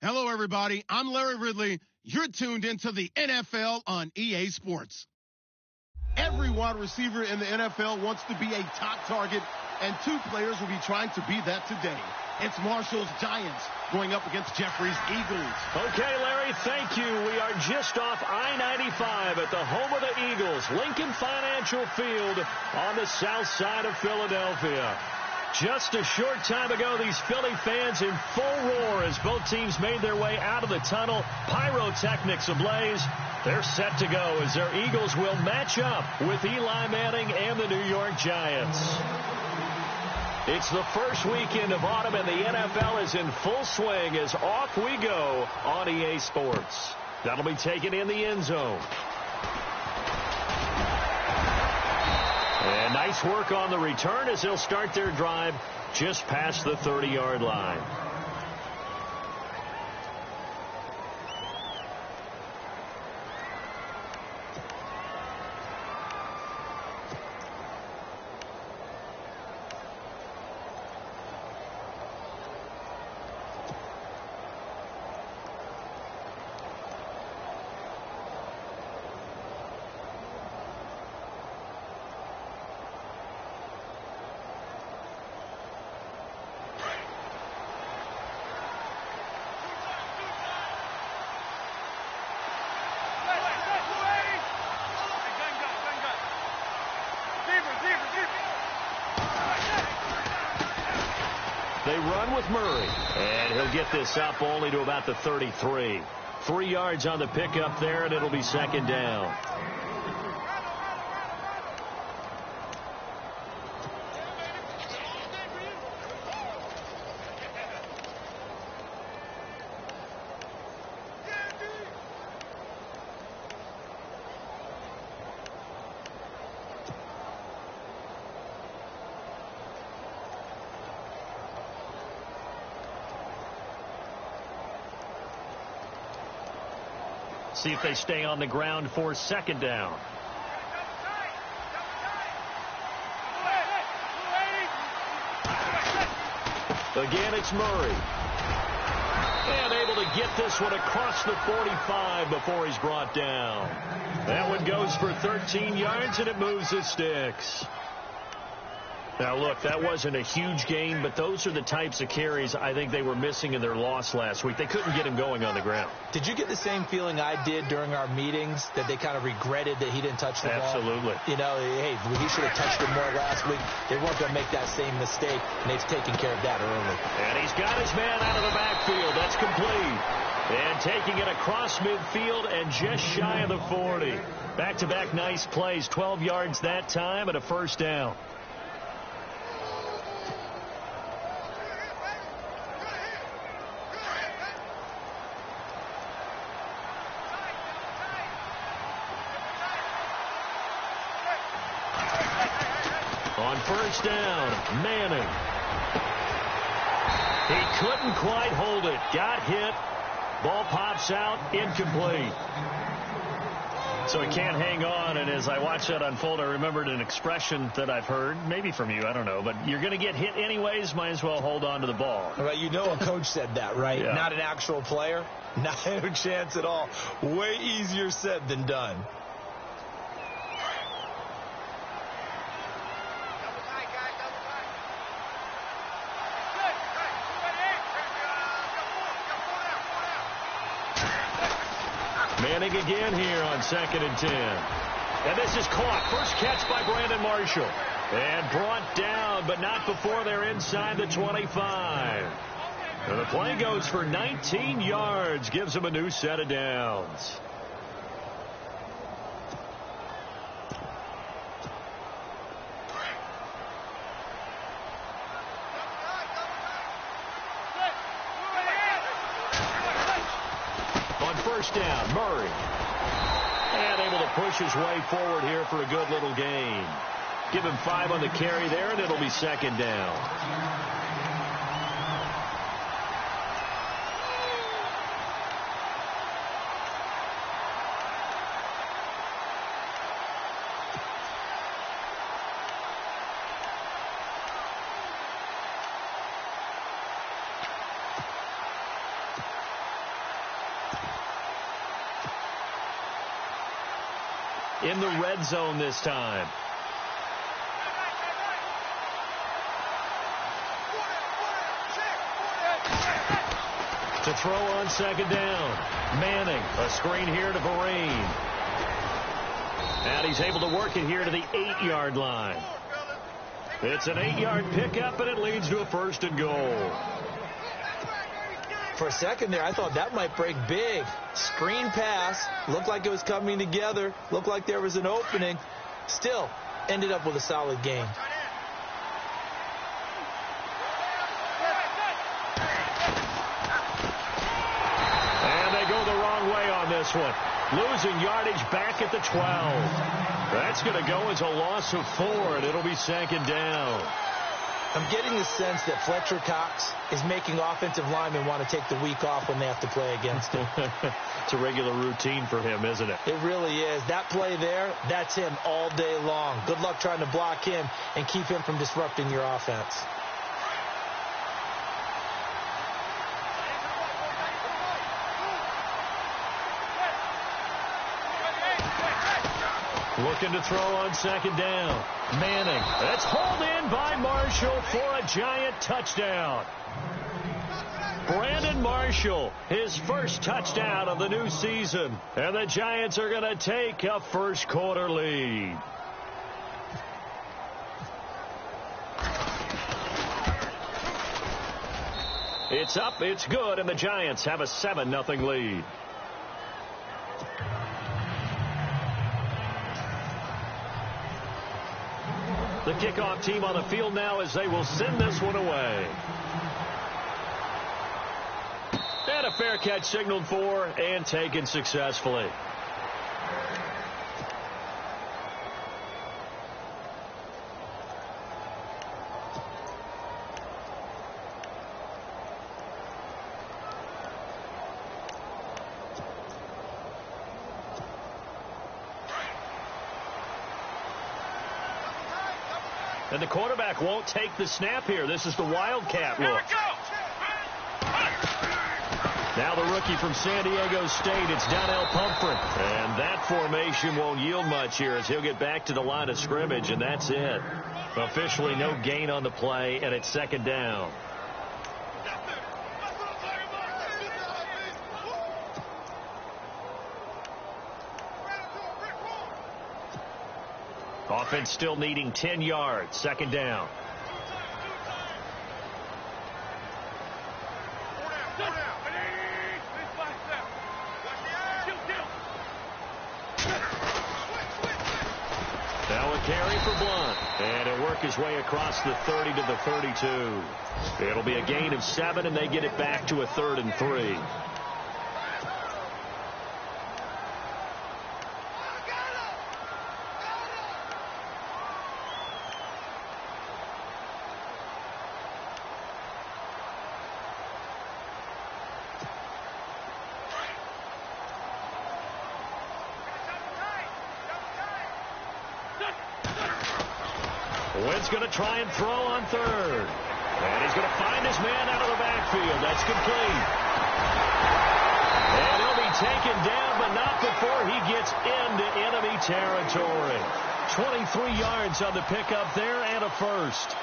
Hello, everybody. I'm Larry Ridley. You're tuned into the NFL on EA Sports. Every wide receiver in the NFL wants to be a top target, and two players will be trying to be that today. It's Marshall's Giants going up against Jeffrey's Eagles. Okay, Larry, thank you. We are just off I-95 at the home of the Eagles, Lincoln Financial Field on the south side of Philadelphia. Just a short time ago, these Philly fans in full roar as both teams made their way out of the tunnel. Pyrotechnics ablaze. They're set to go as their Eagles will match up with Eli Manning and the New York Giants. It's the first weekend of autumn, and the NFL is in full swing as off we go on EA Sports. That'll be taken in the end zone. And nice work on the return as they'll start their drive just past the 30-yard line. They run with Murray, and he'll get this up only to about the 33. 3 yards on the pickup there, and it'll be second down. See if they stay on the ground for second down. Again, it's Murray. And able to get this one across the 45 before he's brought down. That one goes for 13 yards, and it moves the sticks. Now, look, that wasn't a huge gain, but those are the types of carries I think they were missing in their loss last week. They couldn't get him going on the ground. Did you get the same feeling I did during our meetings, that they kind of regretted that he didn't touch the ball? Absolutely. You know, hey, he should have touched it more last week. They weren't going to make that same mistake, and they've taken care of that early. And he's got his man out of the backfield. That's complete. And taking it across midfield and just shy of the 40. Back-to-back nice plays, 12 yards that time and a first down. On first down, Manning. He couldn't quite hold it. Got hit. Ball pops out. Incomplete. So he can't hang on, and as I watched that unfold, I remembered an expression that I've heard, maybe from you, I don't know, but you're going to get hit anyways, might as well hold on to the ball. Well, you know a coach said that, right? Yeah. Not an actual player. Not a chance at all. Way easier said than done. Manning again here on 2nd and 10. And this is caught. First catch by Brandon Marshall. And brought down, but not before they're inside the 25. And the play goes for 19 yards. Gives them a new set of downs. First down, Murray. And able to push his way forward here for a good little gain. Give him 5 on the carry there, and it'll be second down. in the red zone this time. To throw on second down. Manning, a screen here to Vereen. And he's able to work it here to the 8-yard line. It's an 8-yard pickup, and it leads to a 1st and goal. For a second there, I thought that might break big. Screen pass. Looked like it was coming together. Looked like there was an opening. Still, ended up with a solid gain. This one. Losing yardage back at the 12. That's going to go as a loss of 4, and it'll be 2nd down. I'm getting the sense that Fletcher Cox is making offensive linemen want to take the week off when they have to play against him. It's a regular routine for him, isn't it? It really is. That play there, that's him all day long. Good luck trying to block him and keep him from disrupting your offense. Looking to throw on second down. Manning. That's hauled in by Marshall for a giant touchdown. Brandon Marshall, his first touchdown of the new season. And the Giants are going to take a first-quarter lead. It's up, it's good, and the Giants have a 7-0 lead. The kickoff team on the field now as they will send this one away. And a fair catch signaled for and taken successfully. And the quarterback won't take the snap here. This is the Wildcat look. Now the rookie from San Diego State, it's Donnell Pumphrey. And that formation won't yield much here as he'll get back to the line of scrimmage, and that's it. Officially no gain on the play, and it's 2nd down. Offense still needing 10 yards. 2nd down. Now a carry for Blunt. And it'll work his way across the 30 to the 32. It'll be a gain of 7, and they get it back to a 3rd and 3. Wentz going to try and throw on 3rd. And he's going to find his man out of the backfield. That's complete. And he'll be taken down, but not before he gets into enemy territory. 23 yards on the pickup there and a first.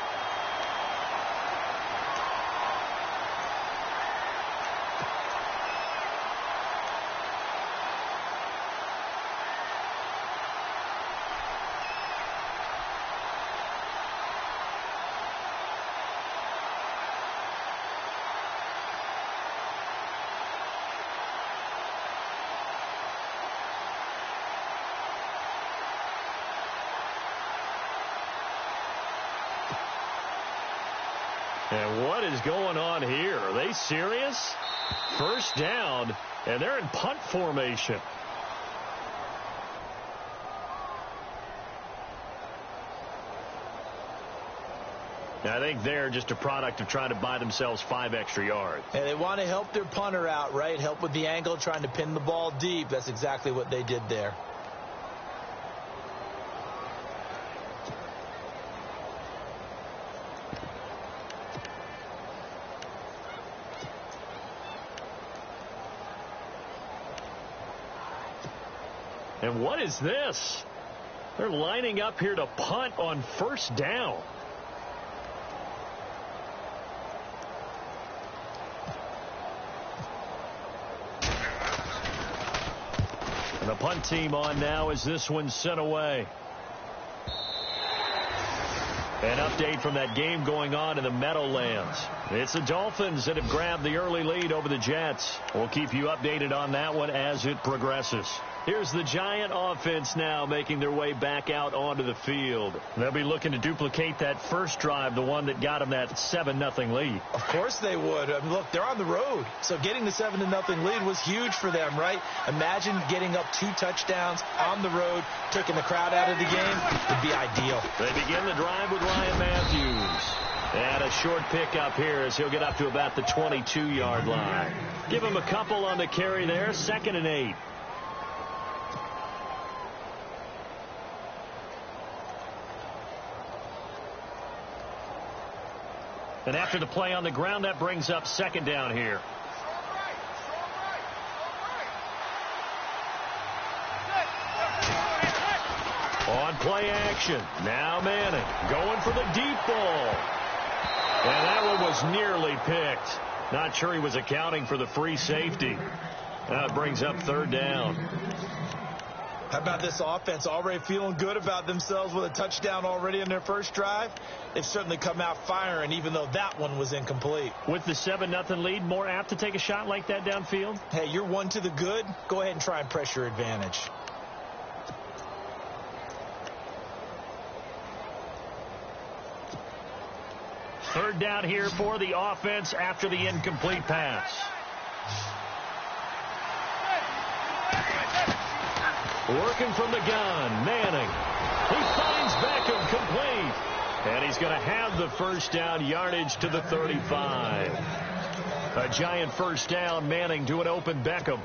And what is going on here? Are they serious? 1st down, and they're in punt formation. I think they're just a product of trying to buy themselves 5 extra yards. And they want to help their punter out, right? Help with the angle, trying to pin the ball deep. That's exactly what they did there. And what is this? They're lining up here to punt on first down. And the punt team on now as this one's sent away. An update from that game going on in the Meadowlands. It's the Dolphins that have grabbed the early lead over the Jets. We'll keep you updated on that one as it progresses. Here's the Giant offense now making their way back out onto the field. They'll be looking to duplicate that first drive, the one that got them that 7-0 lead. Of course they would. I mean, look, they're on the road. So getting the 7-0 lead was huge for them, right? Imagine getting up 2 touchdowns on the road, taking the crowd out of the game. Would be ideal. They begin the drive with Ryan Matthews. And a short pickup here as he'll get up to about the 22-yard line. Give him a couple on the carry there. 2nd and 8. And after the play on the ground, that brings up 2nd down here. On play action. Now Manning going for the deep ball. And that one was nearly picked. Not sure he was accounting for the free safety. Now it brings up 3rd down. How about this offense already feeling good about themselves with a touchdown already in their first drive? They've certainly come out firing, even though that one was incomplete. With the 7-0 lead, more apt to take a shot like that downfield? Hey, you're one to the good. Go ahead and try and press your advantage. Third down here for the offense after the incomplete pass. Working from the gun, Manning. He finds Beckham complete. And he's going to have the first down, yardage to the 35. A Giant first down, Manning to an open Beckham.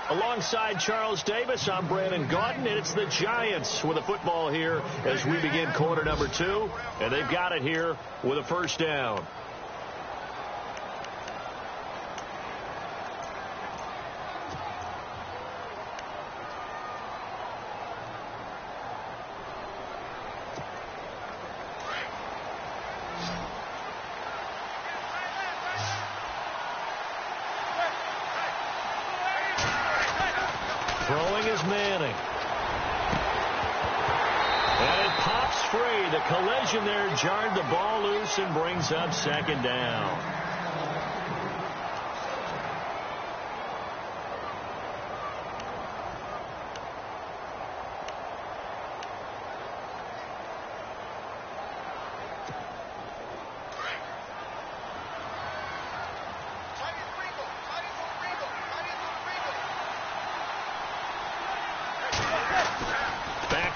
Alongside Charles Davis, I'm Brandon Gaudin, and it's the Giants with a football here as we begin quarter number 2, and they've got it here with a first down. Throwing is Manning. And it pops free. The collision there jarred the ball loose and brings up 2nd down.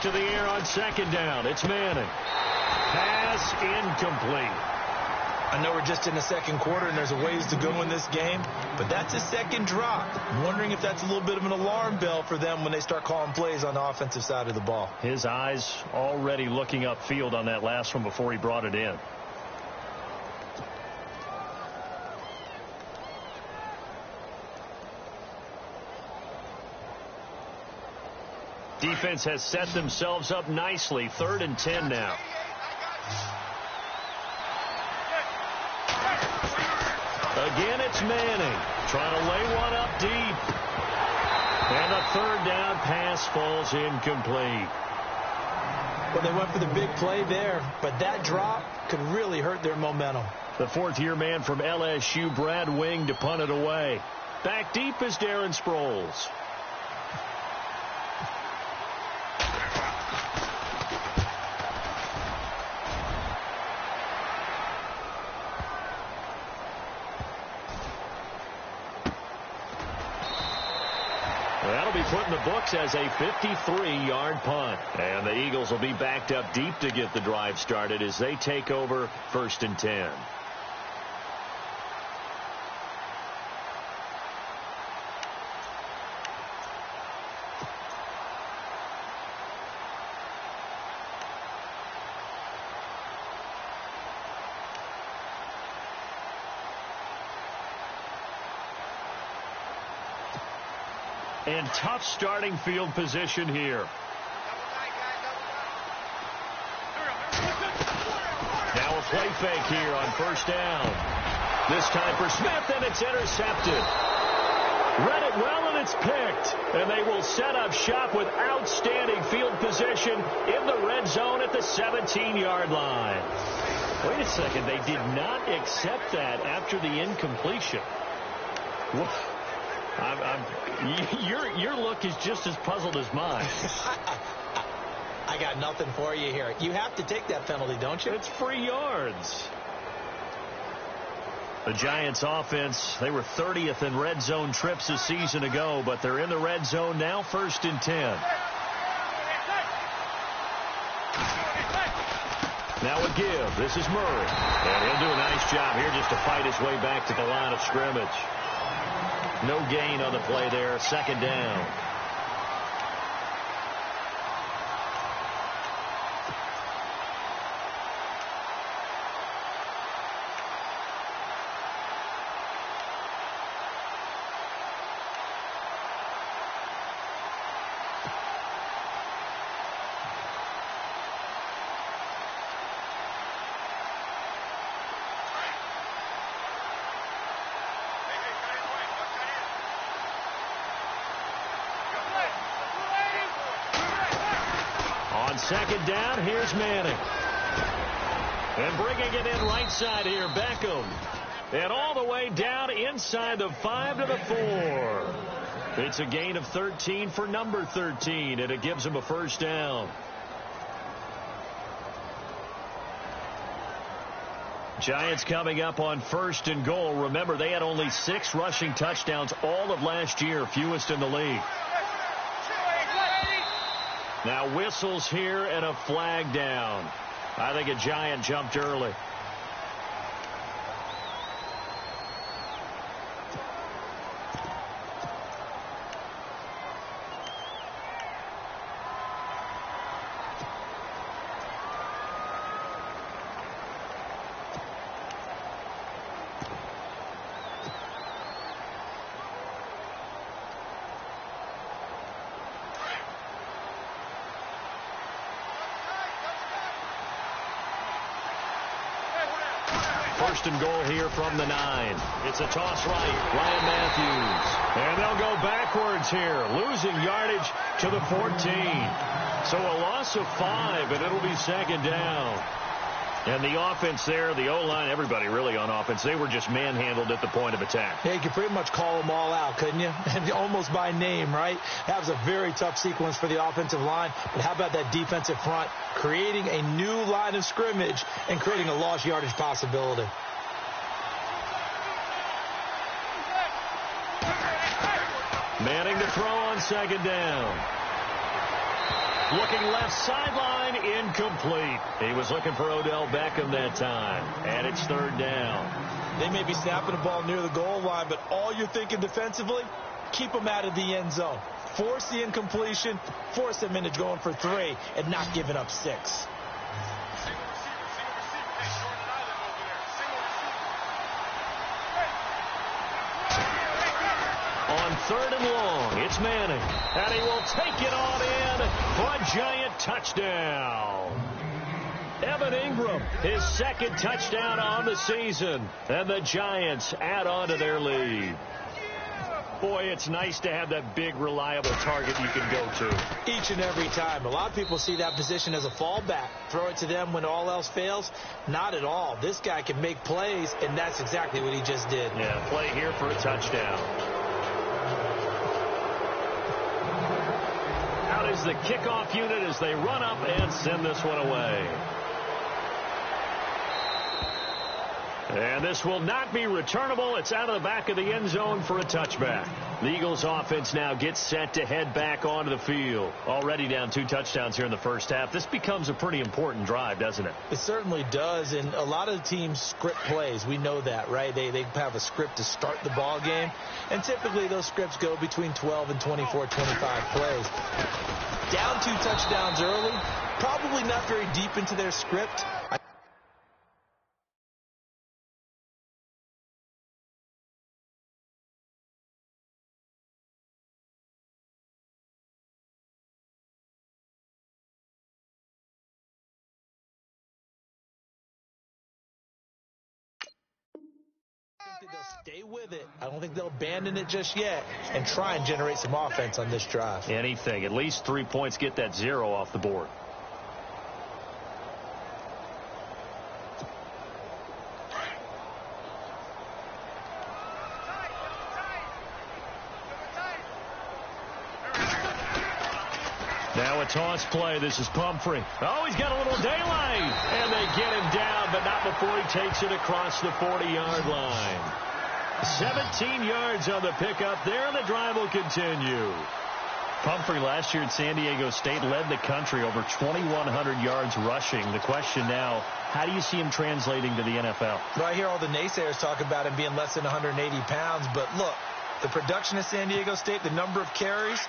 To the air on 2nd down. It's Manning. Pass incomplete. I know we're just in the 2nd quarter and there's a ways to go in this game, but that's a 2nd drop. I'm wondering if that's a little bit of an alarm bell for them when they start calling plays on the offensive side of the ball. His eyes already looking upfield on that last one before he brought it in. Defense has set themselves up nicely. 3rd and 10 now. Again, it's Manning trying to lay one up deep. And the 3rd down pass falls incomplete. Well, they went for the big play there, but that drop could really hurt their momentum. The 4th-year man from LSU, Brad Wing, to punt it away. Back deep is Darren Sproles. That'll be put in the books as a 53-yard punt. And the Eagles will be backed up deep to get the drive started as they take over 1st and 10. and tough starting field position here. Now a play fake here on first down. This time for Smith, and it's intercepted. Read it well, and it's picked. And they will set up shop with outstanding field position in the red zone at the 17-yard line. Wait a second. They did not accept that after the incompletion. Your look is just as puzzled as mine. I got nothing for you here. You have to take that penalty, don't you? It's free yards. The Giants offense, they were 30th in red zone trips a season ago, but they're in the red zone now, 1st and 10. Now a give. This is Murray. And he'll do a nice job here just to fight his way back to the line of scrimmage. No gain on the play there. 2nd down. On 2nd down, here's Manning. And bringing it in right side here, Beckham. And all the way down inside the 5 to the 4. It's a gain of 13 for number 13, and it gives him a 1st down. Giants coming up on 1st and goal. Remember, they had only 6 rushing touchdowns all of last year, fewest in the league. Now whistles here and a flag down. I think a Giant jumped early. First and goal here from the 9. It's a toss right. Ryan Matthews. And they'll go backwards here, losing yardage to the 14. So a loss of 5, and it'll be 2nd down. And the offense there, the O-line, everybody really on offense, they were just manhandled at the point of attack. Yeah, you could pretty much call them all out, couldn't you? Almost by name, right? That was a very tough sequence for the offensive line. But how about that defensive front creating a new line of scrimmage and creating a lost yardage possibility? Manning to throw on 2nd down. Looking left sideline, incomplete. He was looking for Odell Beckham that time. And it's 3rd down. They may be snapping the ball near the goal line, but all you're thinking defensively, keep them out of the end zone. Force the incompletion, force them into going for 3, and not giving up 6. On 3rd and long, it's Manning. And he will take it on in for a Giant touchdown. Evan Ingram, his 2nd touchdown on the season. And the Giants add on to their lead. Boy, it's nice to have that big, reliable target you can go to. Each and every time. A lot of people see that position as a fallback. Throw it to them when all else fails. Not at all. This guy can make plays, and that's exactly what he just did. Yeah, play here for a touchdown. Out is the kickoff unit as they run up and send this one away. And this will not be returnable. It's out of the back of the end zone for a touchback. The Eagles offense now gets set to head back onto the field. Already down 2 touchdowns here in the first half. This becomes a pretty important drive, doesn't it? It certainly does. And a lot of the teams script plays. We know that, right? They have a script to start the ball game. And typically those scripts go between 12 and 24, 25 plays. Down 2 touchdowns early. Probably not very deep into their script. they'll stay with it. I don't think they'll abandon it just yet and try and generate some offense on this drive. Anything. At least 3 points, get that 0 off the board. Now a toss play. This is Pumphrey. Oh, he's got a little daylight. And they get him down, but not before he takes it across the 40-yard line. 17 yards on the pickup there, and the drive will continue. Pumphrey last year at San Diego State led the country over 2,100 yards rushing. The question now, how do you see him translating to the NFL? Well, I hear all the naysayers talk about him being less than 180 pounds, but look, the production of San Diego State, the number of carries,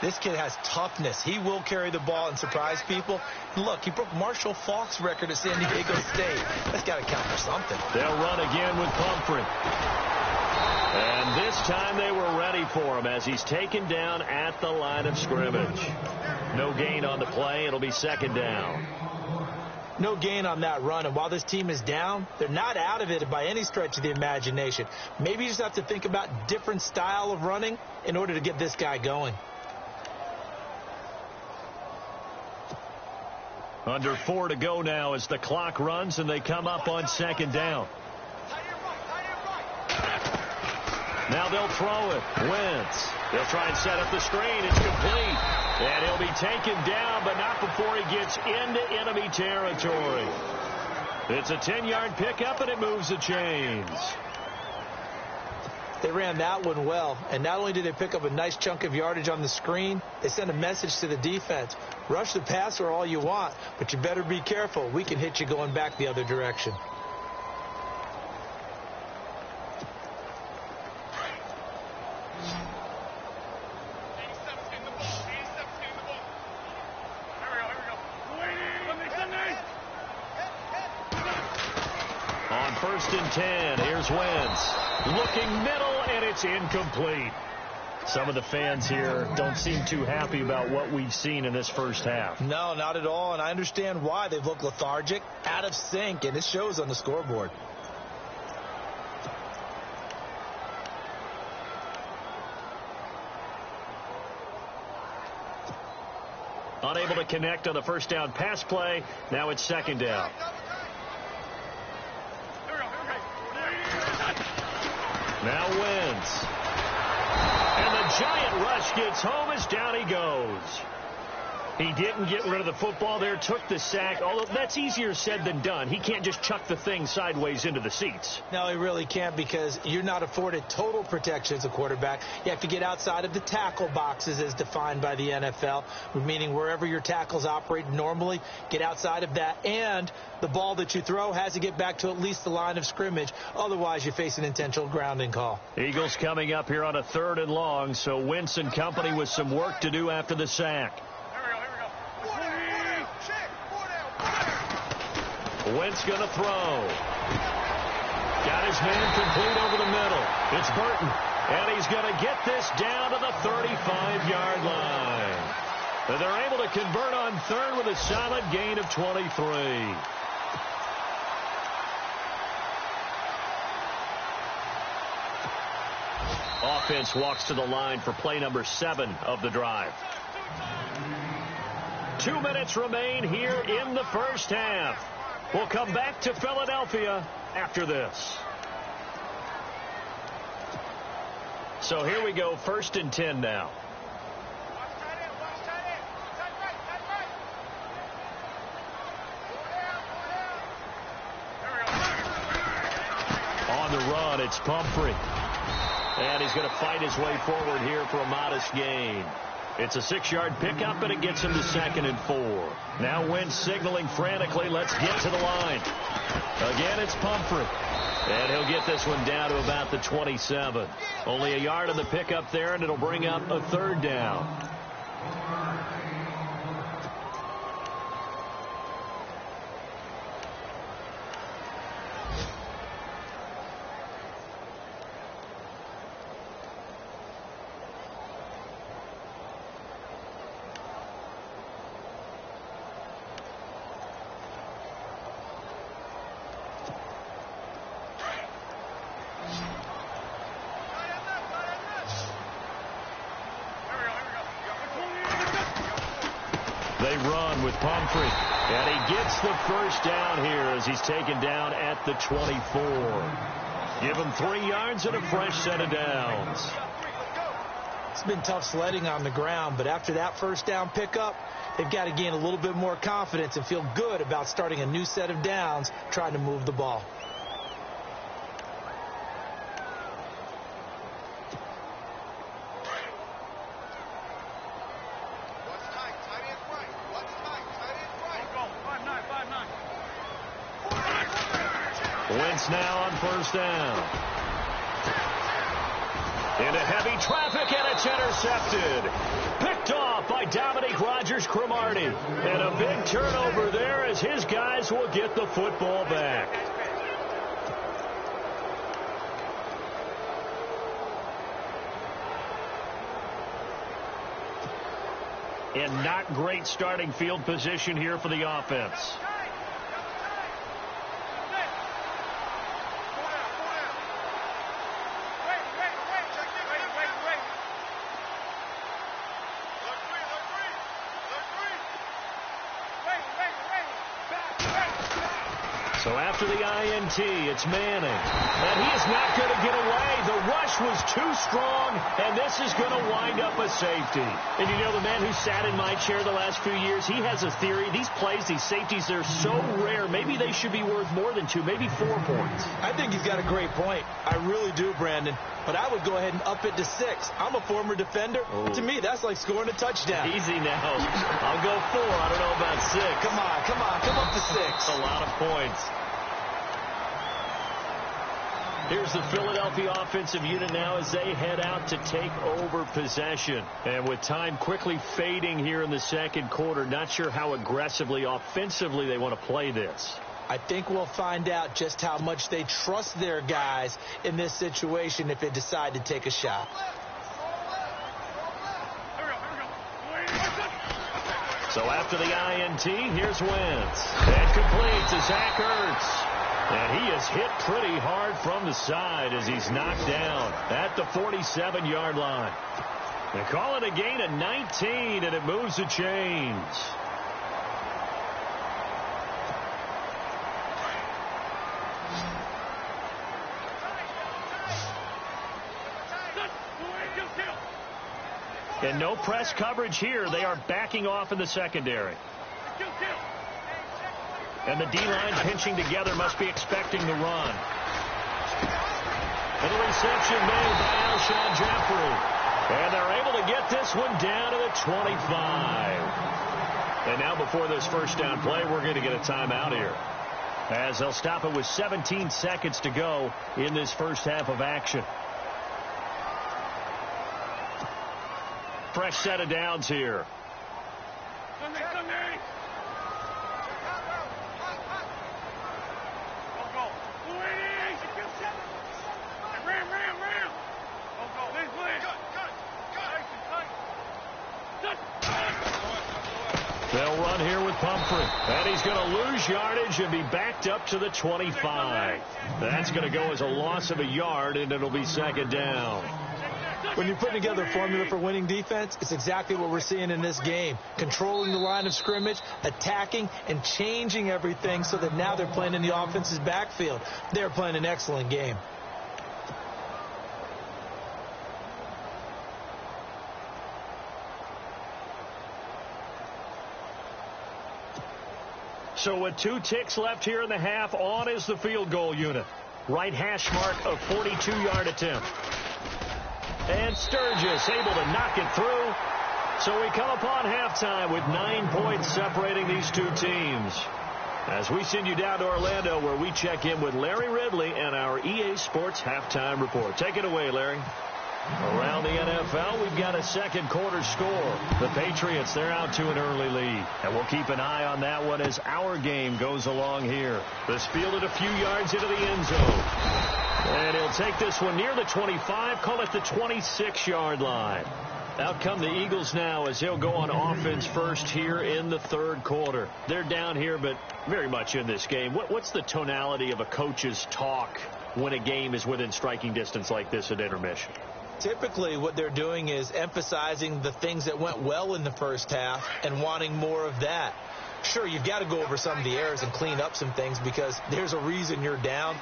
this kid has toughness. He will carry the ball and surprise people. Look, he broke Marshall Faulk's record at San Diego State. That's got to count for something. They'll run again with Pumphrey. And this time they were ready for him as he's taken down at the line of scrimmage. No gain on the play. It'll be second down. No gain on that run, and while this team is down, they're not out of it by any stretch of the imagination. Maybe you just have to think about different style of running in order to get this guy going. Under 4 to go now as the clock runs and they come up on second down. Now they'll throw it. Wentz. They'll try and set up the screen. It's complete. And he'll be taken down, but not before he gets into enemy territory. It's a 10-yard pickup, and it moves the chains. They ran that one well, and not only did they pick up a nice chunk of yardage on the screen, they sent a message to the defense. Rush the passer all you want, but you better be careful. We can hit you going back the other direction. On 1st and 10, here's Wentz. Looking middle, and it's incomplete. Some of the fans here don't seem too happy about what we've seen in this first half. No, not at all, and I understand why. They've looked lethargic, out of sync, and it shows on the scoreboard. Unable to connect on the first down pass play. Now it's second down. Now Wentz. And the giant rush gets home as down he goes. He didn't get rid of the football there, took the sack, although that's easier said than done. He can't just chuck the thing sideways into the seats. No, he really can't because you're not afforded total protection as a quarterback. You have to get outside of the tackle boxes as defined by the NFL, meaning wherever your tackles operate normally, get outside of that. And the ball that you throw has to get back to at least the line of scrimmage. Otherwise, you face an intentional grounding call. Eagles coming up here on a 3rd and long, so Wentz and company with some work to do after the sack. Wentz going to throw. Got his man complete over the middle. It's Burton. And he's going to get this down to the 35-yard line. And they're able to convert on 3rd with a solid gain of 23. Offense walks to the line for play number 7 of the drive. 2 minutes remain here in the first half. We'll come back to Philadelphia after this. So here we go, 1st and 10 now. On the run, it's Pumphrey. And he's going to fight his way forward here for a modest gain. It's a 6-yard pickup, and it gets him to 2nd and 4. Now Wentz signaling frantically, let's get to the line. Again, it's Pumphrey. And he'll get this one down to about the 27. Only a yard on the pickup there, and it'll bring up a 3rd down. run with Pumphrey. And he gets the first down here as he's taken down at the 24. Give him 3 yards and a fresh set of downs. It's been tough sledding on the ground, but after that first down pickup, they've got to gain a little bit more confidence and feel good about starting a new set of downs, trying to move the ball. Wentz now on first down. Into heavy traffic, and it's intercepted. Picked off by Dominique Rodgers-Cromartie. And a big turnover there as his guys will get the football back. And not great starting field position here for the offense. So after the INT, it's Manning. And he is not going to get away. The rush was too strong, and this is going to wind up a safety. And you know, the man who sat in my chair the last few years, he has a theory. These plays, these safeties, they're so rare. Maybe they should be worth more than 2, maybe 4 points. I think he's got a great point. I really do, Brandon. But I would go ahead and up it to 6. I'm a former defender. Oh. To me, that's like scoring a touchdown. Easy now. I'll go 4. I don't know about 6. Come on. Come up to 6. That's a lot of points. Here's the Philadelphia offensive unit now as they head out to take over possession. And with time quickly fading here in the second quarter, not sure how aggressively, offensively they want to play this. I think we'll find out just how much they trust their guys in this situation if they decide to take a shot. So after the INT, here's Wentz. And complete to Zach Ertz. And he is hit pretty hard from the side as he's knocked down at the 47-yard line. They call it a gain of 19, and it moves the chains. And no press coverage here. They are backing off in the secondary. And the D-line pinching together, must be expecting the run. And the reception made by Alshon Jeffrey. And they're able to get this one down to the 25. And now before this first down play, we're going to get a timeout here, as they'll stop it with 17 seconds to go in this first half of action. Fresh set of downs here. They'll run here with Pumphrey. And he's going to lose yardage and be backed up to the 25. That's going to go as a loss of a yard, and it'll be second down. When you're putting together a formula for winning defense, it's exactly what we're seeing in this game. Controlling the line of scrimmage, attacking, and changing everything so that now they're playing in the offense's backfield. They're playing an excellent game. So with 2 ticks left here in the half, on is the field goal unit. Right hash mark of 42-yard attempt. And Sturgis able to knock it through. So we come upon halftime with 9 points separating these two teams. As we send you down to Orlando, where we check in with Larry Ridley and our EA Sports Halftime Report. Take it away, Larry. Around the NFL, we've got a second quarter score. The Patriots, they're out to an early lead. And we'll keep an eye on that one as our game goes along here. This fielded a few yards into the end zone. And he'll take this one near the 25, call it the 26-yard line. Out come the Eagles now as they'll go on offense first here in the third quarter. They're down here, but very much in this game. What's the tonality of a coach's talk when a game is within striking distance like this at intermission? Typically, what they're doing is emphasizing the things that went well in the first half and wanting more of that. Sure, you've got to go over some of the errors and clean up some things because there's a reason you're down.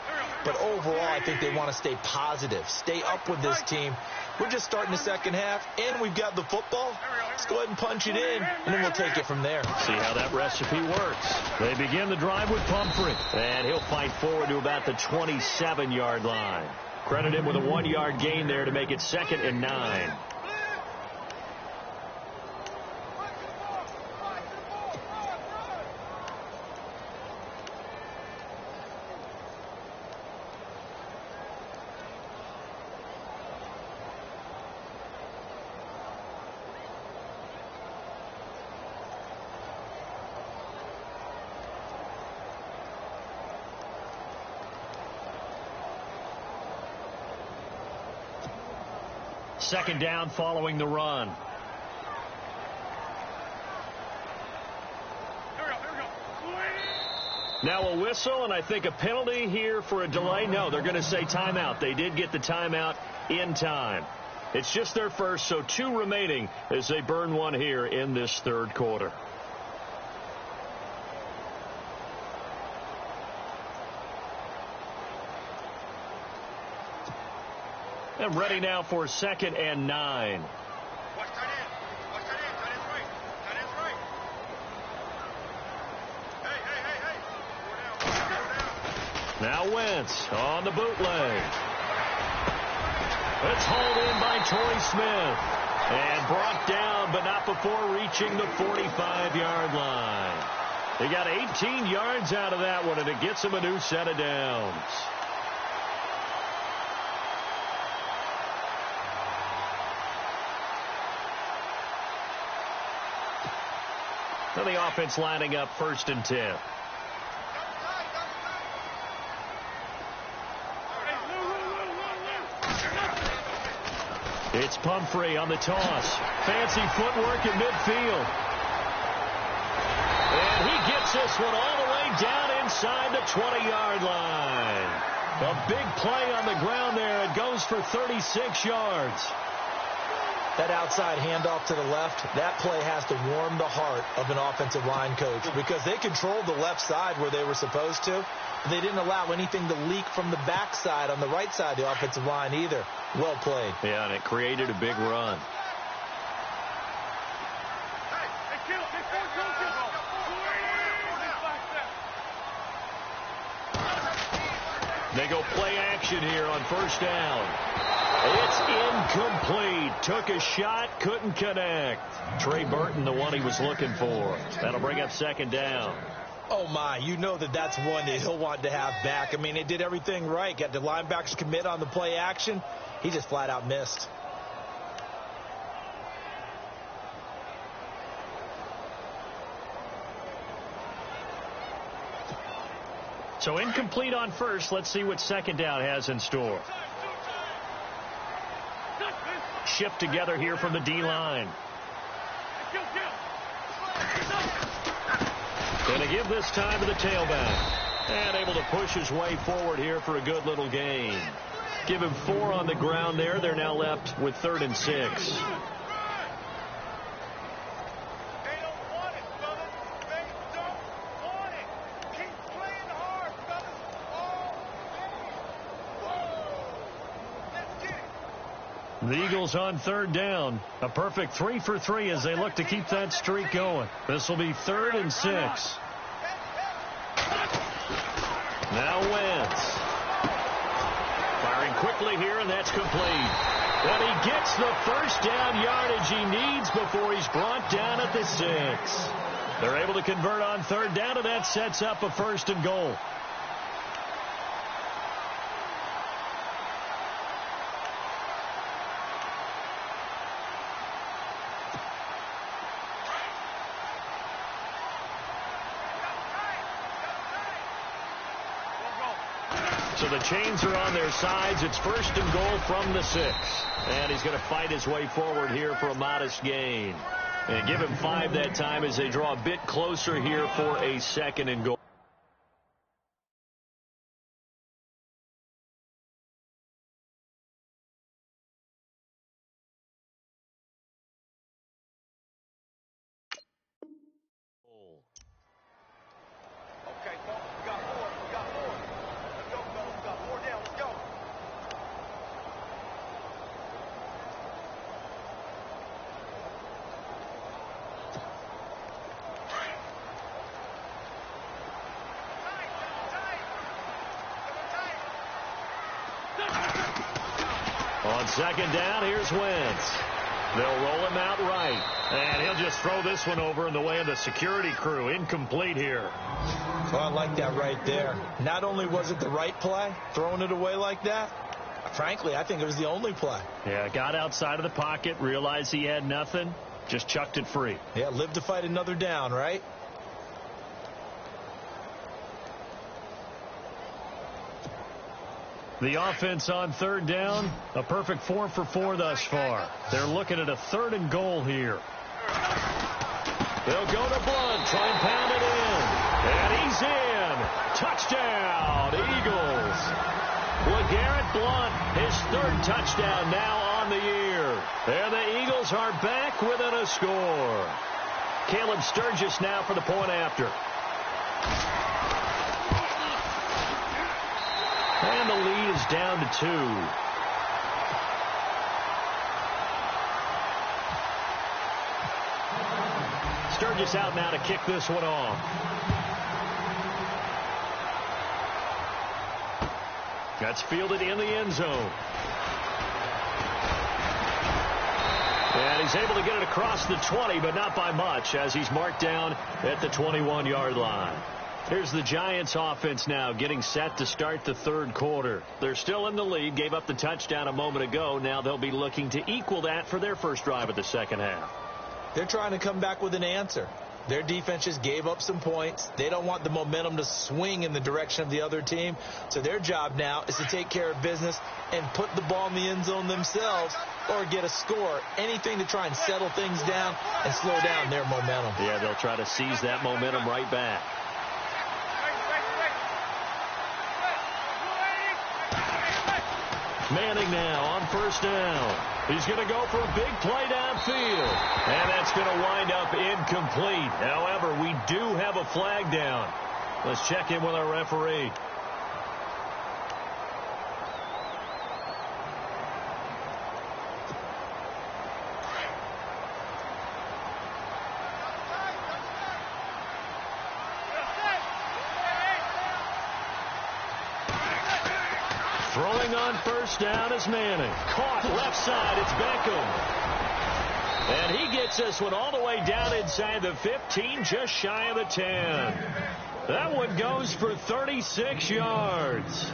But overall, I think they want to stay positive, stay up with this team. We're just starting the second half, and we've got the football. Let's go ahead and punch it in, and then we'll take it from there. See how that recipe works. They begin the drive with Pumphrey, and he'll fight forward to about the 27-yard line. Credit him with a 1-yard gain there to make it 2nd and 9. Second down following the run. Now a whistle, and I think a penalty here for a delay. No, they're going to say timeout. They did get the timeout in time. It's just their first, so 2 remaining as they burn one here in this third quarter. And ready now for 2nd and 9. Now Wentz on the bootleg. It's hauled in by Torrey Smith. And brought down, but not before reaching the 45-yard line. He got 18 yards out of that one, and it gets him a new set of downs. So the offense lining up 1st and 10. It's Pumphrey on the toss. Fancy footwork in midfield. And he gets this one all the way down inside the 20-yard line. A big play on the ground there. It goes for 36 yards. That outside handoff to the left, that play has to warm the heart of an offensive line coach because they controlled the left side where they were supposed to. They didn't allow anything to leak from the backside on the right side of the offensive line either. Well played. Yeah, and it created a big run. They go play action here on 1st down. It's incomplete. Took a shot, couldn't connect. Trey Burton, the one he was looking for. That'll bring up 2nd down. Oh, my. You know that's one that he'll want to have back. I mean, they did everything right. Got the linebackers commit on the play action. He just flat out missed. So incomplete on 1st. Let's see what 2nd down has in store. Shift together here from the D-line. Going to give this time to the tailback. And able to push his way forward here for a good little gain. Give him 4 on the ground there. They're now left with 3rd and 6. The Eagles on 3rd down. A perfect 3 for 3 as they look to keep that streak going. This will be 3rd and 6. Now Wentz. Firing quickly here, and that's complete. And he gets the 1st down yardage he needs before he's brought down at the 6. They're able to convert on 3rd down, and that sets up a 1st and goal. So the chains are on their sides. It's 1st and goal from the 6. And he's going to fight his way forward here for a modest gain. And give him 5 that time as they draw a bit closer here for a 2nd and goal. On second down, here's Wentz. They'll roll him out right. And he'll just throw this one over in the way of the security crew. Incomplete here. Well, I like that right there. Not only was it the right play, throwing it away like that, frankly, I think it was the only play. Yeah, got outside of the pocket, realized he had nothing, just chucked it free. Yeah, live to fight another down, right? The offense on third down, a perfect 4 for 4 thus far. They're looking at a 3rd and goal here. They'll go to Blunt, try and pound it in. And he's in. Touchdown, Eagles. LeGarrette Blunt, his 3rd touchdown now on the year. And the Eagles are back within a score. Caleb Sturgis now for the point after. And the lead is down to 2. Sturgis out now to kick this one off. That's fielded in the end zone. And he's able to get it across the 20, but not by much, as he's marked down at the 21-yard line. Here's the Giants offense now getting set to start the 3rd quarter. They're still in the lead, gave up the touchdown a moment ago. Now they'll be looking to equal that for their first drive of the second half. They're trying to come back with an answer. Their defense just gave up some points. They don't want the momentum to swing in the direction of the other team. So their job now is to take care of business and put the ball in the end zone themselves or get a score. Anything to try and settle things down and slow down their momentum. Yeah, they'll try to seize that momentum right back. Manning now on first down. He's going to go for a big play downfield. And that's going to wind up incomplete. However, we do have a flag down. Let's check in with our referee. Throwing on first down is Manning. Caught left side. It's Beckham. And he gets this one all the way down inside the 15, just shy of the 10. That one goes for 36 yards.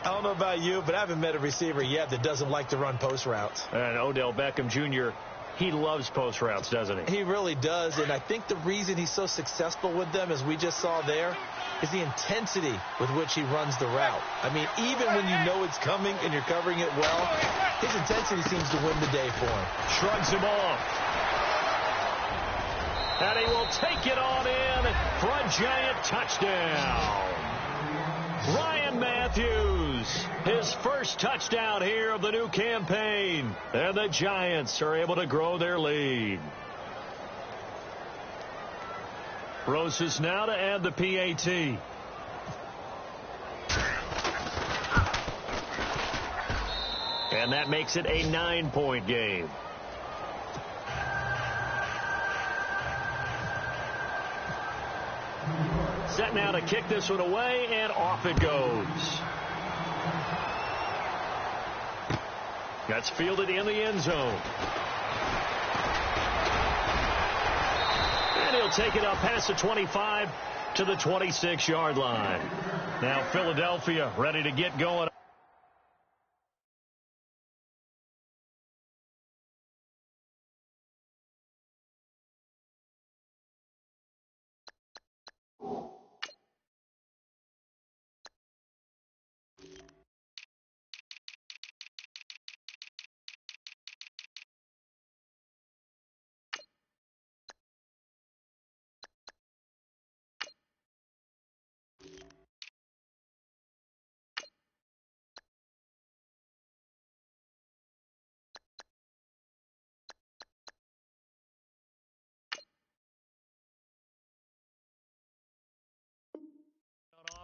I don't know about you, but I haven't met a receiver yet that doesn't like to run post routes. And Odell Beckham Jr., he loves post routes, doesn't he? He really does, and I think the reason he's so successful with them, as we just saw there, is the intensity with which he runs the route. I mean, even when you know it's coming and you're covering it well, his intensity seems to win the day for him. Shrugs him off. And he will take it on in for a giant touchdown. Ryan Matthews, his first touchdown here of the new campaign. And the Giants are able to grow their lead. Roses now to add the PAT. And that makes it a 9-point game. Set now to kick this one away, and off it goes. That's fielded in the end zone. And he'll take it up past the 25 to the 26-yard line. Now Philadelphia ready to get going.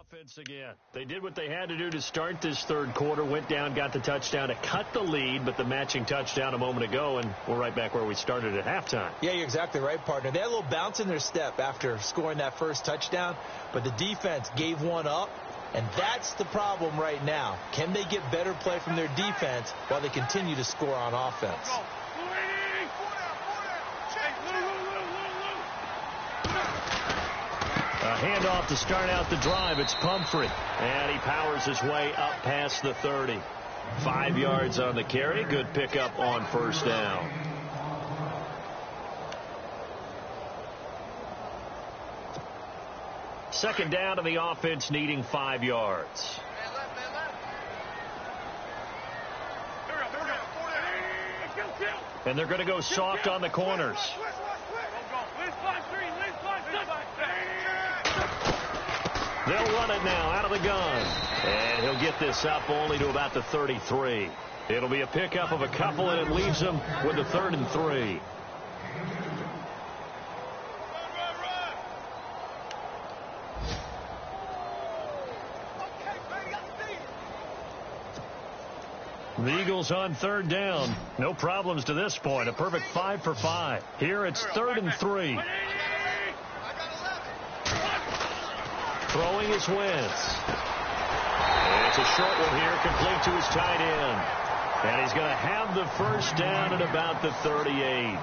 Offense again. They did what they had to do to start this 3rd quarter, went down, got the touchdown to cut the lead, but the matching touchdown a moment ago, and we're right back where we started at halftime. Yeah, you're exactly right, partner. They had a little bounce in their step after scoring that first touchdown, but the defense gave one up, And that's the problem right now. Can they get better play from their defense while they continue to score on offense? A handoff to start out the drive. It's Pumphrey. And he powers his way up past the 30. 5 yards on the carry. Good pickup on first down. Second down, and the offense needing 5 yards. And they're going to go soft on the corners. They'll run it now out of the gun. And he'll get this up only to about the 33. It'll be a pickup of a couple, and it leaves them with a 3rd and 3. The Eagles on 3rd down. No problems to this point. A perfect 5 for 5. Here it's 3rd and 3. Throwing is Wentz. And it's a short one here, complete to his tight end. And he's going to have the first down at about the 38.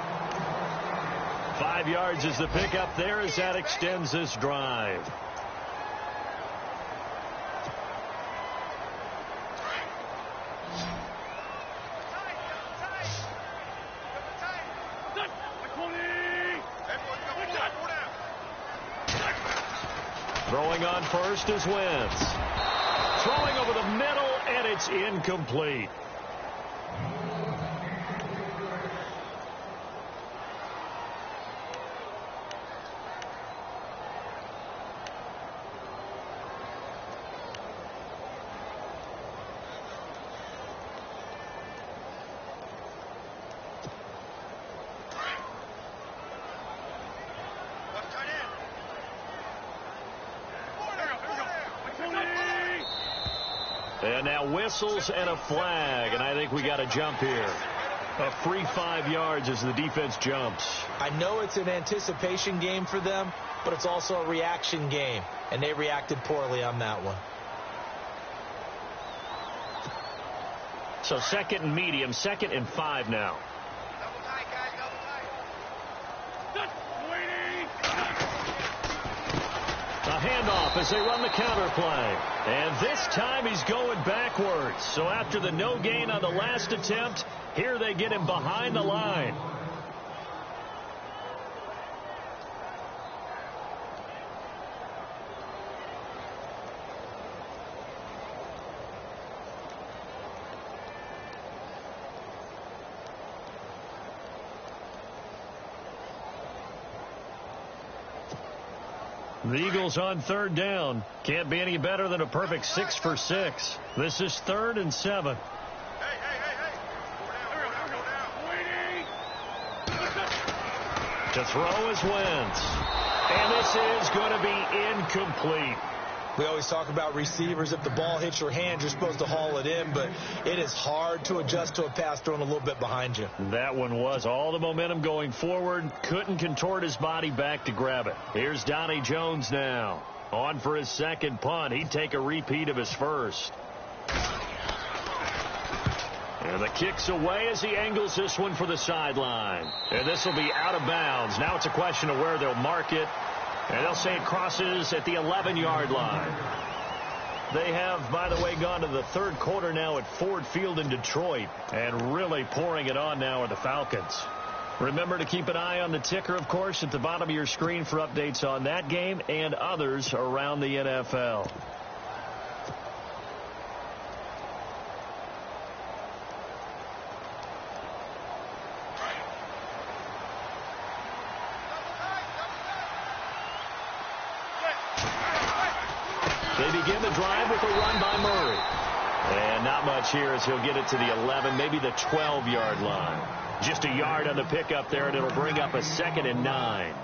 5 yards is the pickup there as that extends this drive. Throwing on first is Wentz. Throwing over the middle, and it's incomplete. And now whistles and a flag, and I think we got a jump here. A free 5 yards as the defense jumps. I know it's an anticipation game for them, but it's also a reaction game, and they reacted poorly on that one. So 2nd and medium, 2nd and 5 now. A handoff as they run the counter play. And this time he's going backwards. So after the no gain on the last attempt, here they get him behind the line. The Eagles on 3rd down. Can't be any better than a perfect 6 for 6. This is 3rd and 7. To throw is Wentz. And this is going to be incomplete. We always talk about receivers. If the ball hits your hand, you're supposed to haul it in, but it is hard to adjust to a pass thrown a little bit behind you. That one was all the momentum going forward. Couldn't contort his body back to grab it. Here's Donnie Jones now. On for his 2nd punt. He'd take a repeat of his first. And the kick's away as he angles this one for the sideline. And this will be out of bounds. Now it's a question of where they'll mark it. And they'll say it crosses at the 11-yard line. They have, by the way, gone to the 3rd quarter now at Ford Field in Detroit. And really pouring it on now are the Falcons. Remember to keep an eye on the ticker, of course, at the bottom of your screen for updates on that game and others around the NFL. They begin the drive with a run by Murray. And not much here as he'll get it to the 11, maybe the 12-yard line. Just a yard on the pickup there, and it'll bring up a 2nd and 9.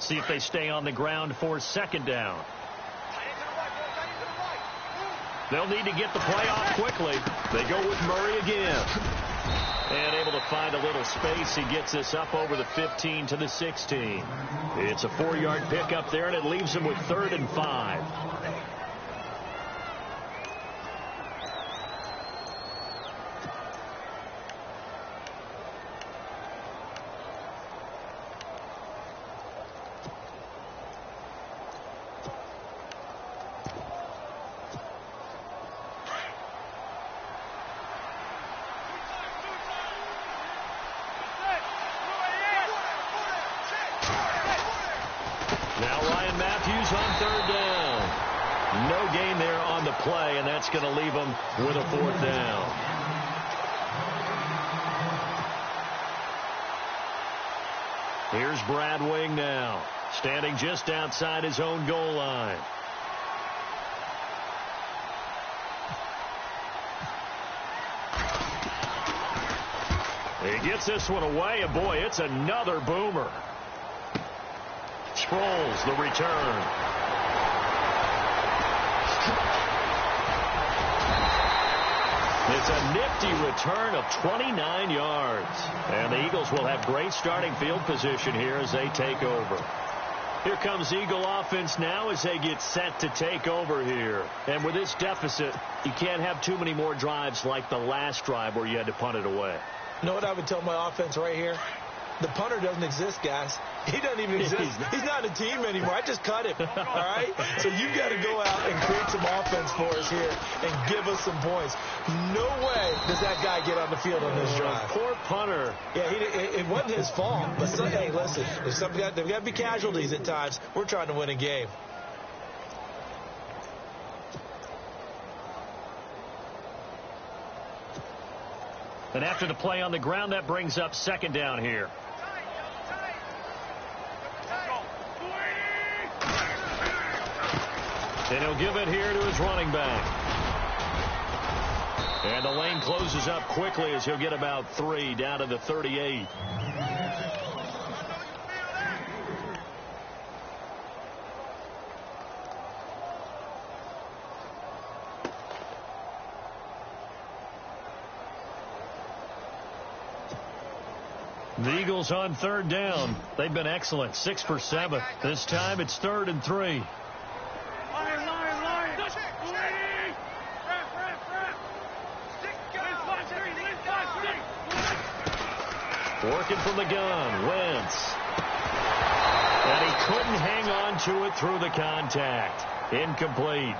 See if they stay on the ground for second down. They'll need to get the play off quickly. They go with Murray again. And able to find a little space. He gets this up over the 15 to the 16. It's a 4-yard pickup there, and it leaves him with 3rd and 5. Play, and that's going to leave them with a 4th down. Here's Brad Wing now, standing just outside his own goal line. He gets this one away, and boy, it's another boomer. Sproles, the return. It's a nifty return of 29 yards. And the Eagles will have great starting field position here as they take over. Here comes Eagle offense now as they get set to take over here. And with this deficit, you can't have too many more drives like the last drive where you had to punt it away. You know what I would tell my offense right here? The punter doesn't exist, guys. He doesn't even exist. He's not a team anymore. I just cut him, all right? So you've got to go out and create some offense for us here and give us some points. No way does that guy get on the field on this drive. Poor punter. Yeah, it wasn't his fault. But, hey, listen, there's got to be casualties at times. We're trying to win a game. And after the play on the ground, that brings up second down here. And he'll give it here to his running back. And the lane closes up quickly as he'll get about 3 down to the 38. The Eagles on 3rd down. They've been excellent. 6 for 7. This time it's 3rd and 3. Working from the gun, Wentz. And he couldn't hang on to it through the contact. Incomplete.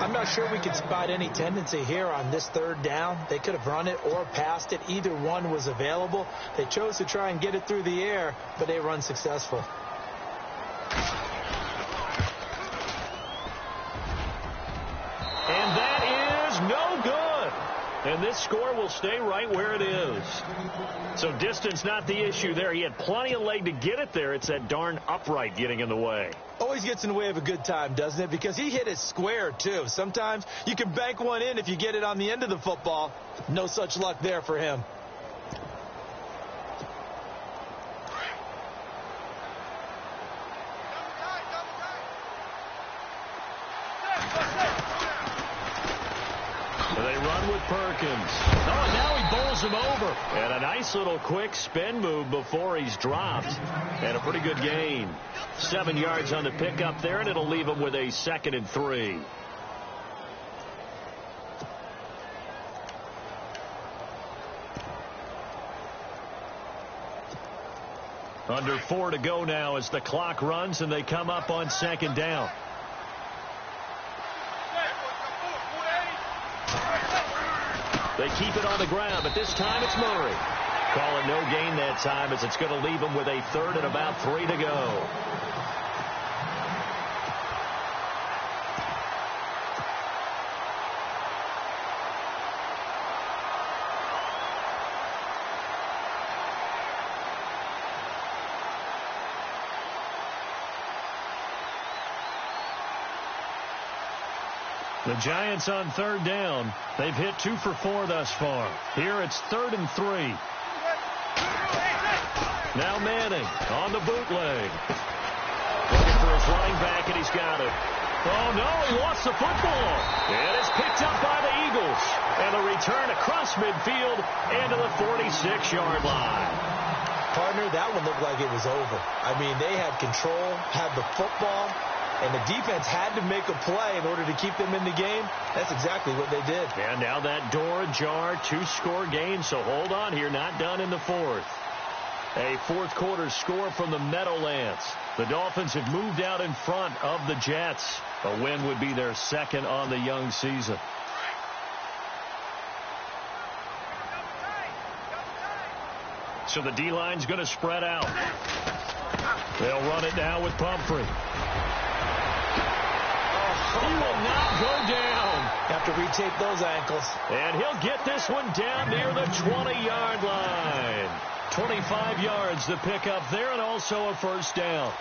I'm not sure we can spot any tendency here on this 3rd down. They could have run it or passed it. Either one was available. They chose to try and get it through the air, but they were unsuccessful. And that is no good. And this score will stay right where it is. So distance not the issue there. He had plenty of leg to get it there. It's that darn upright getting in the way. Always gets in the way of a good time, doesn't it? Because he hit it square, too. Sometimes you can bank one in if you get it on the end of the football. No such luck there for him. They run with Perkins. Oh, and now he bowls him over. And a nice little quick spin move before he's dropped. And a pretty good gain. 7 yards on the pickup there, and it'll leave him with a 2nd and 3. Under 4 to go now as the clock runs, and they come up on 2nd down. They keep it on the ground, but this time it's Murray. Call it no gain that time as it's going to leave them with a 3rd and about 3 to go. The Giants on 3rd down. They've hit 2 for 4 thus far. Here it's 3rd and 3. Now Manning on the bootleg. Looking for his running back, and he's got it. Oh, no, he lost the football. And it's picked up by the Eagles. And a return across midfield into the 46-yard line. Partner, that one looked like it was over. I mean, they had control, had the football, and the defense had to make a play in order to keep them in the game. That's exactly what they did. And now that door ajar, 2-score game, so hold on here, not done in the fourth. A fourth-quarter score from the Meadowlands. The Dolphins have moved out in front of the Jets. A win would be their second on the young season. So the D-line's going to spread out. They'll run it now with Pumphrey. He will not go down. Have to retake those ankles. And he'll get this one down near the 20-yard line. 25 yards to pick up there, and also a first down.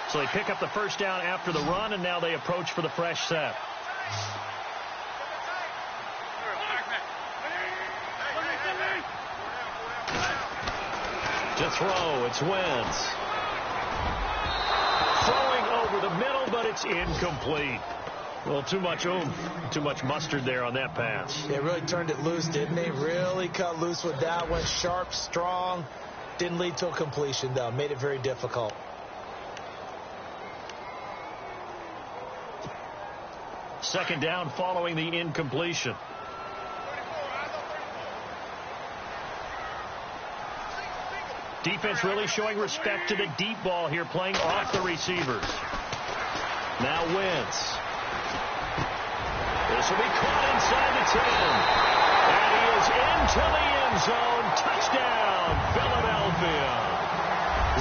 So they pick up the first down after the run, and now they approach for the fresh set. To throw, it's Wentz. Throwing over the middle, but it's incomplete. Well, too much mustard there on that pass. They really turned it loose, didn't they? Really cut loose with that one. Sharp, strong. Didn't lead to a completion, though. Made it very difficult. Second down following the incompletion. Defense really showing respect to the deep ball here, playing off the receivers. Now Wentz. This will be caught inside the 10. And he is into the end zone. Touchdown, Philadelphia.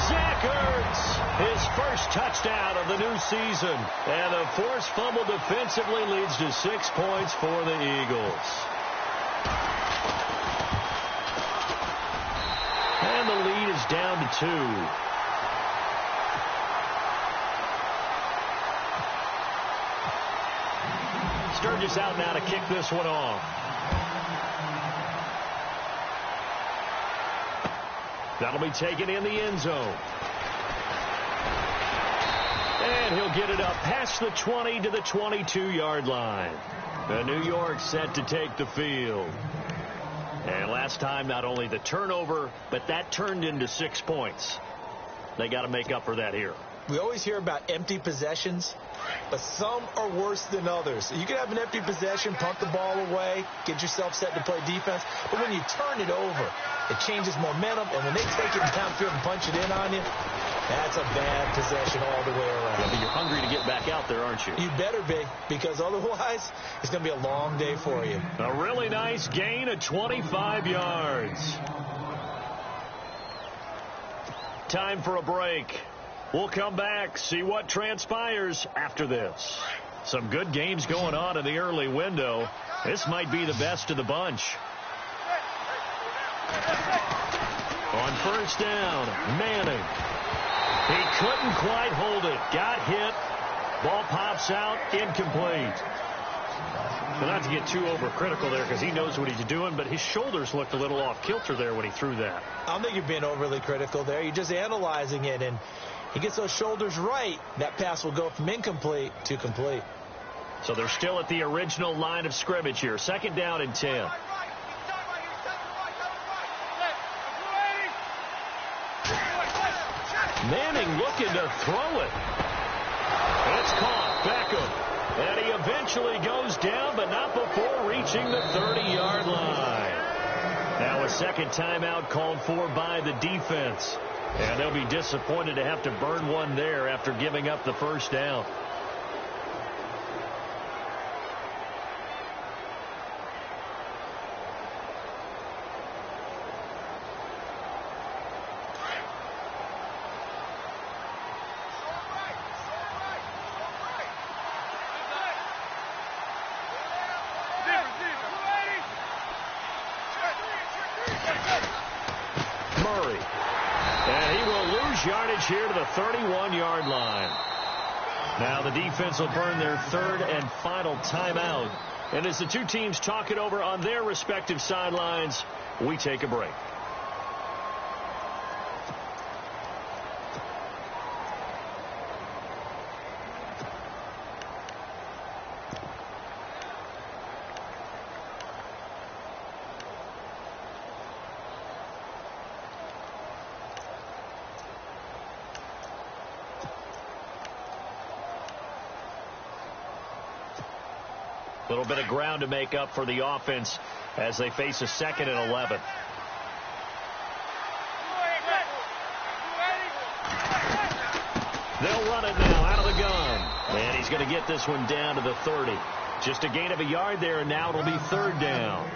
Zach Ertz, his first touchdown of the new season. And a forced fumble defensively leads to 6 points for the Eagles. And the lead is down to 2. Sturgis out now to kick this one off. That'll be taken in the end zone. And he'll get it up past the 20 to the 22-yard line. The New York set to take the field. And last time, not only the turnover, but that turned into 6 points. They got to make up for that here. We always hear about empty possessions, but some are worse than others. You can have an empty possession, punt the ball away, get yourself set to play defense, but when you turn it over, it changes momentum, and when they take it in downfield and punch it in on you, that's a bad possession all the way around. Yeah, but you're hungry to get back out there, aren't you? You better be, because otherwise, it's going to be a long day for you. A really nice gain of 25 yards. Time for a break. We'll come back, see what transpires after this. Some good games going on in the early window. This might be the best of the bunch. On first down, Manning. He couldn't quite hold it. Got hit. Ball pops out. Incomplete. Well, not to get too overcritical there because he knows what he's doing, but his shoulders looked a little off kilter there when he threw that. I don't think you're being overly critical there. You're just analyzing it, and he gets those shoulders right. That pass will go from incomplete to complete. So they're still at the original line of scrimmage here. Second down and 10. Manning looking to throw it. It's caught. Beckham. And he eventually goes down, but not before reaching the 30-yard line. Now a second timeout called for by the defense. And they'll be disappointed to have to burn one there after giving up the first down. gains yardage here to the 31-yard line. Now the defense will burn their third and final timeout. And as the two teams talk it over on their respective sidelines, we take a break. A little bit of ground to make up for the offense as they face a 2nd and 11. They'll run it now out of the gun. And he's going to get this one down to the 30. Just a gain of a yard there, and now it'll be 3rd down.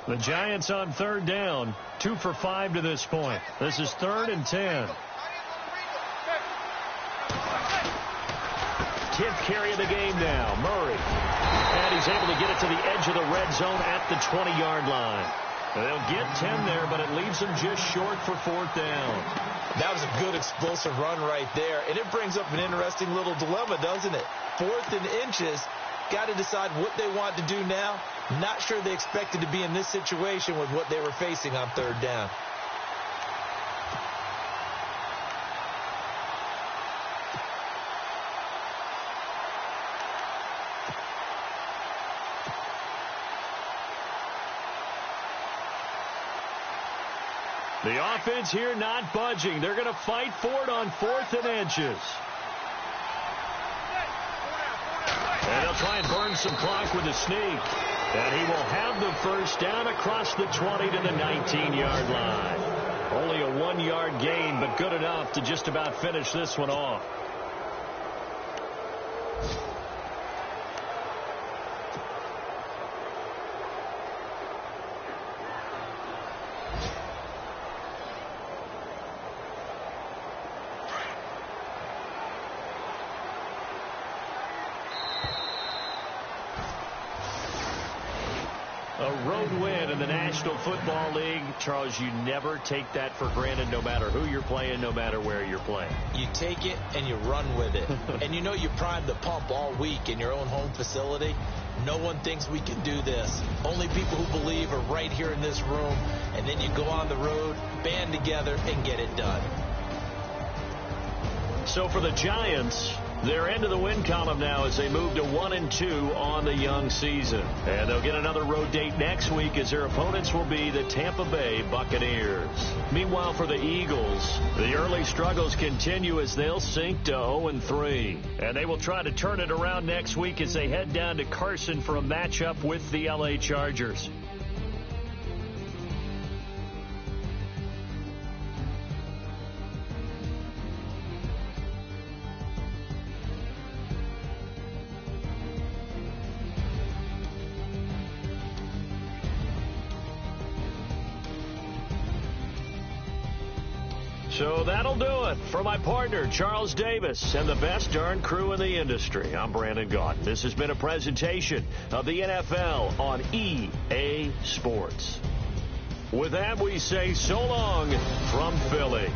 The Giants on 3rd down, 2 for 5 to this point. This is 3rd and 10. 10th carry of the game now, Murray. And he's able to get it to the edge of the red zone at the 20-yard line. They'll get 10 there, but it leaves them just short for 4th down. That was a good explosive run right there. And it brings up an interesting little dilemma, doesn't it? 4th and inches. Got to decide what they want to do now. Not sure they expected to be in this situation with what they were facing on 3rd down. The offense here not budging. They're going to fight for it on 4th and inches. And they'll try and burn some clock with a sneak. And he will have the 1st down across the 20 to the 19-yard line. Only a 1-yard gain, but good enough to just about finish this one off. A road win in the National Football League. Charles, you never take that for granted no matter who you're playing, no matter where you're playing. You take it and you run with it. And you know you primed the pump all week in your own home facility. No one thinks we can do this. Only people who believe are right here in this room. And then you go on the road, band together, and get it done. So for the Giants, they're into the win column now as they move to 1-2 on the young season. And they'll get another road date next week as their opponents will be the Tampa Bay Buccaneers. Meanwhile, for the Eagles, the early struggles continue as they'll sink to 0-3. And they will try to turn it around next week as they head down to Carson for a matchup with the LA Chargers. So that'll do it for my partner, Charles Davis, and the best darn crew in the industry. I'm Brandon Gaudin. This has been a presentation of the NFL on EA Sports. With that, we say so long from Philly.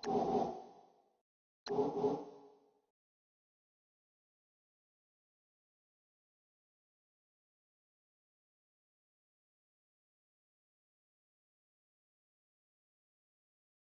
you.